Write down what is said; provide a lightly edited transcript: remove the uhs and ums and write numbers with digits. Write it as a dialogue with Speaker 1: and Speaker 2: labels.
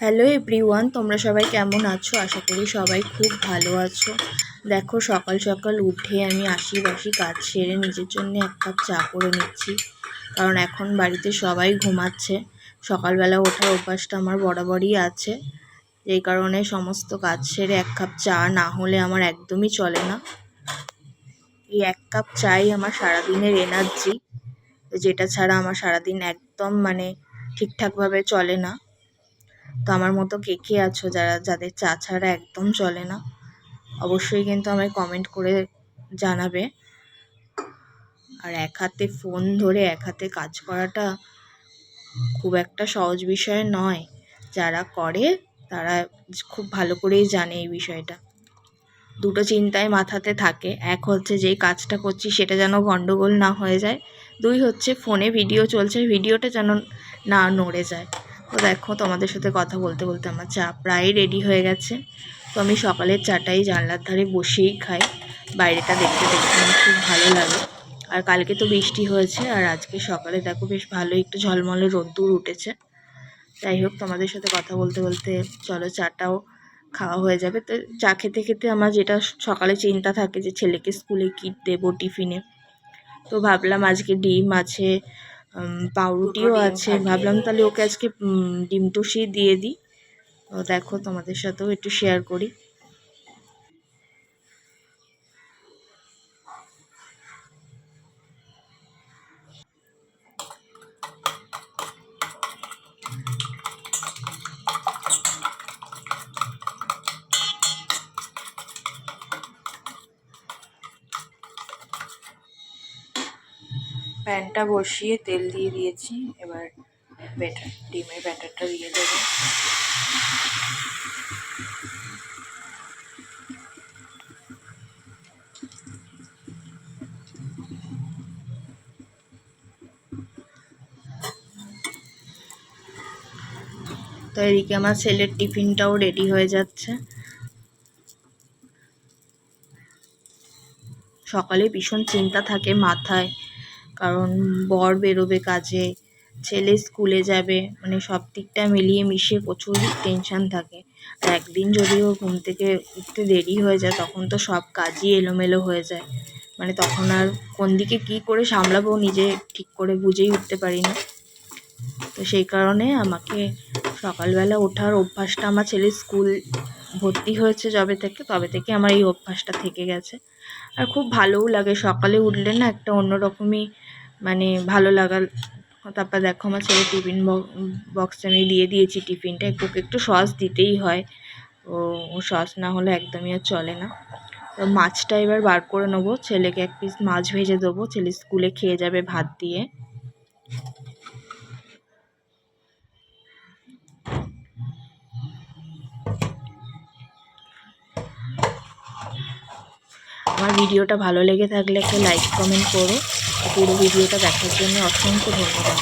Speaker 1: Hello everyone, তোমরা সবাই কেমন আছো? আশা করি সবাই খুব ভালো আছো। দেখো, সকাল সকাল উঠে আমি আশিবাসি কাজ সেরে নিজের জন্য এক কাপ চা করে নিচ্ছি, কারণ এখন বাড়িতে সবাই ঘুমাচ্ছে। সকালবেলা ওঠার অভ্যাসটা আমার বরাবরই আছে, যেই কারণে সমস্ত কাজ সেরে এক কাপ চা না হলে আমার একদমই চলে না। এই এক কাপ চাই আমার সারাদিনের এনার্জি, যেটা ছাড়া আমার সারাদিন একদম ঠিকঠাকভাবে চলে না। তো আমার মতো কে কে আছো যাদের চা ছাড়া একদম চলে না? অবশ্যই কিন্তু আমায় কমেন্ট করে জানাবে। আর এক হাতে ফোন ধরে এক হাতে কাজ করাটা খুব একটা সহজ বিষয় নয়। যারা করে তারা খুব ভালো করেই জানে এই বিষয়টা। দুটো চিন্তায় মাথাতে থাকে, এক হচ্ছে যেই কাজটা করছি সেটা যেন গন্ডগোল না হয়ে যায়, দুই হচ্ছে ফোনে ভিডিও চলছে, ভিডিওটা যেন না নড়ে যায়। তো দেখো, তোমাদের সাথে কথা বলতে বলতে আমার চা প্রায় রেডি হয়ে গেছে। তো আমি সকালের চাটাই জানলার ধারে বসেই খাই। বাইরেটা দেখতে দেখতে আমার খুব ভালো লাগে। আর কালকে তো বৃষ্টি হয়েছে, আর আজকে সকালে দেখো বেশ ভালো একটু ঝলমলে রোদ্দুর উঠেছে। যাই হোক, তোমাদের সাথে কথা বলতে বলতে চলো চাটাও খাওয়া হয়ে যাবে। তো চা খেতে খেতে আমার যেটা সকালে চিন্তা থাকে যে ছেলেকে স্কুলে কী দেবো টিফিনে। তো ভাবলাম আজকে ডিম আছে, পাউরুটিও আছে, ভাবলাম তাহলে ওকে আজকে ডিম টুসি দিয়ে দিই। তো দেখো, তোমাদের সাথেও একটু শেয়ার করি। প্যানটা বসিয়ে তেল দিয়ে দিয়েছি, এবার ডিমের ব্যাটারটা দিয়ে দেবো। তো এদিকে আমার ছেলের টিফিনটাও রেডি হয়ে যাচ্ছে। সকালে ভীষণ চিন্তা থাকে মাথায়, কারণ বর বেরোবে কাজে, ছেলে স্কুলে যাবে, সব দিকটা মিলিয়ে মিশিয়ে প্রচুর টেনশান থাকে। আর একদিন যদিও ঘুম থেকে উঠতে দেরি হয়ে যায় তখন তো সব কাজই এলোমেলো হয়ে যায়। তখন আর কোন দিকে কী করে সামলাবো নিজে ঠিক করে বুঝেই উঠতে পারি না। তো সেই কারণে আমাকে সকালবেলা ওঠার অভ্যাসটা, আমার ছেলের স্কুল ভর্তি হয়েছে তবে থেকে আমার এই অভ্যাসটা থেকে গেছে। আর খুব ভালোও লাগে সকালে উঠলে না, একটা অন্যরকমই ভালো লাগার। তারপর দেখো, আমার ছেলে টিফিন বক্সে আমি দিয়ে দিয়েছি টিফিনটা। একটু সস দিতেই হয়, ও সস না হলে একদমই আর চলে না। তো মাছটা এবার বার করে নেবো, ছেলেকে এক পিস মাছ ভেজে দেবো, ছেলে স্কুলে খেয়ে যাবে ভাত দিয়ে। আমার ভিডিওটা ভালো লেগে থাকলে একটা লাইক কমেন্ট করো। পুরো ভিডিওটা দেখার জন্য অসংখ্য ধন্যবাদ।